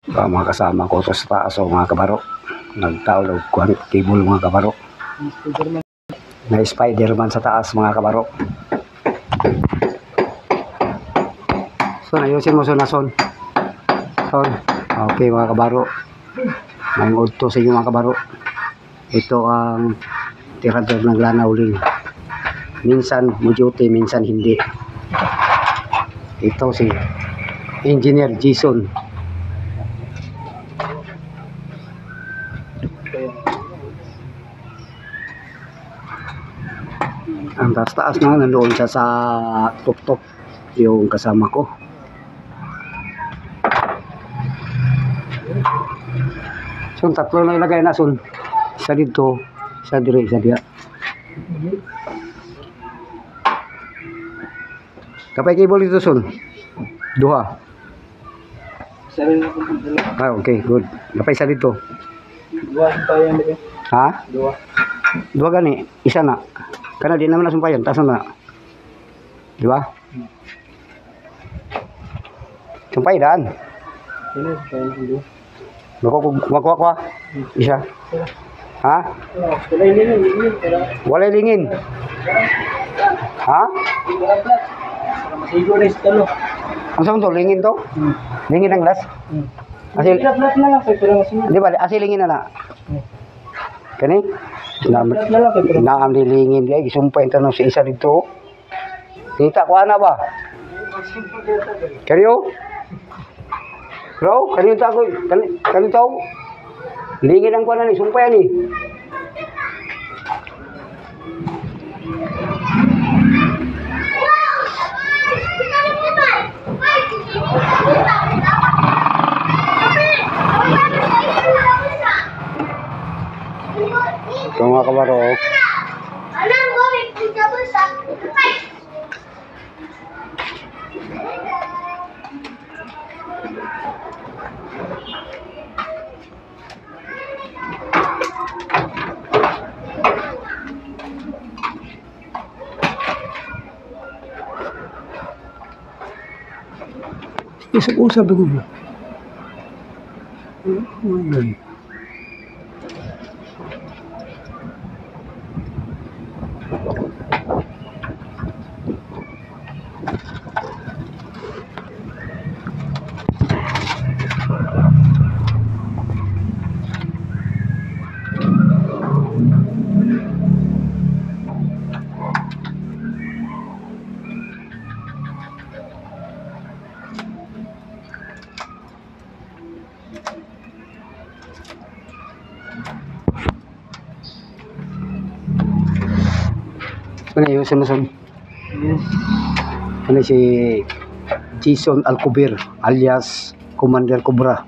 Mga kasama ko sa taas o mga kabaro. Nagtaol og cable mga kabaro. Na Spiderman sa taas mga kabaro. So ayusin mo son. Son. Okay mga kabaro. May udto sa inyo mga kabaro. Ito ang tirador ng lana uling. Minsan muduty, minsan hindi. Ito si Engineer Jason. Ang taas na nandoon siya sa tuktok yung kasama ko. So tatlo na ilagay na son. Isa dito, isa dire, isa diya. Kapay cable dito son. Duha. Okay, good. Kapay isa dito. Dua sampayan dito. Ha? Dua gani, isa na. Karena di naman na sumpayan, taas na. Di ba? Sumpay daan. Sino sampayan dito? Wak. Isa. Ha? Walay lingin. Ha? Masigo rin sa talo. Ang saan to? Lingin to? Lingin ang glass? Asil Flat na lang kay pero mas di ba? Asil lingin na na. Kani? Naam dilingin dia gisumpay tanong sa isa dito. Kita ko ana ba? Kariyo? Bro, kaniyo ta ko kaniyo taw. Lingin ang kuan ni sumpay ani. Ito mga kabaro. Usap-usap dulu. Ano yung sinasabi? Ano si Jason Alcubir alias Commander Cobra.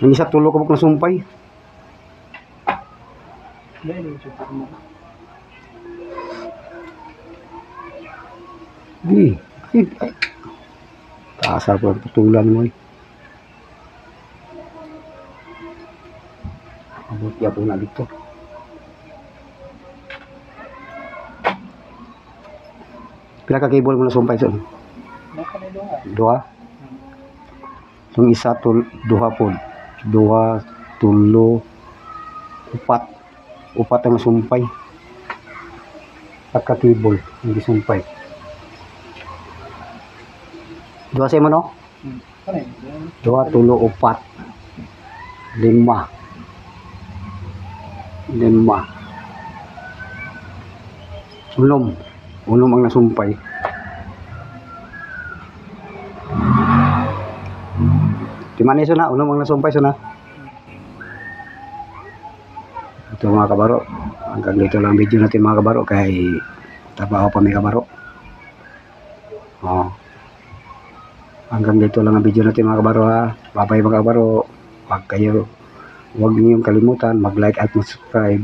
Ang isa tulo ko na sumpay. Ay, taasar ko ang putulan mo eh. Abot niya po na dito. Pila ka cable mo na sumpay son? Dua? Yung isa duha po. Duha, tulo, upat. Upat ang sumpay. Pagka cable, hindi sumpay. Dua sa mo no? Dua, tulo, upat. Lima. Unom ang nasumpay. Dimana iso na? Unom ang nasumpay iso na? Ito mga kabaro. Hanggang dito lang video natin mga kabaro. Kaya tapaw pa may kabaro. Hanggang dito lang ang video natin mga kabaro ha. Bye-bye mga kabaro. Huwag niyong kalimutan mag-like at mag-subscribe.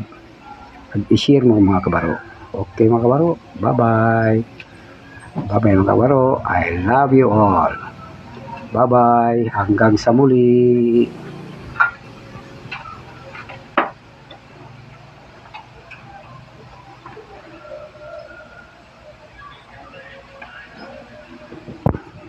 At i-share mo mga kabaro. Okay mga kabaro. Bye-bye. Bye-bye mga kabaro. I love you all. Bye-bye. Hanggang sa muli.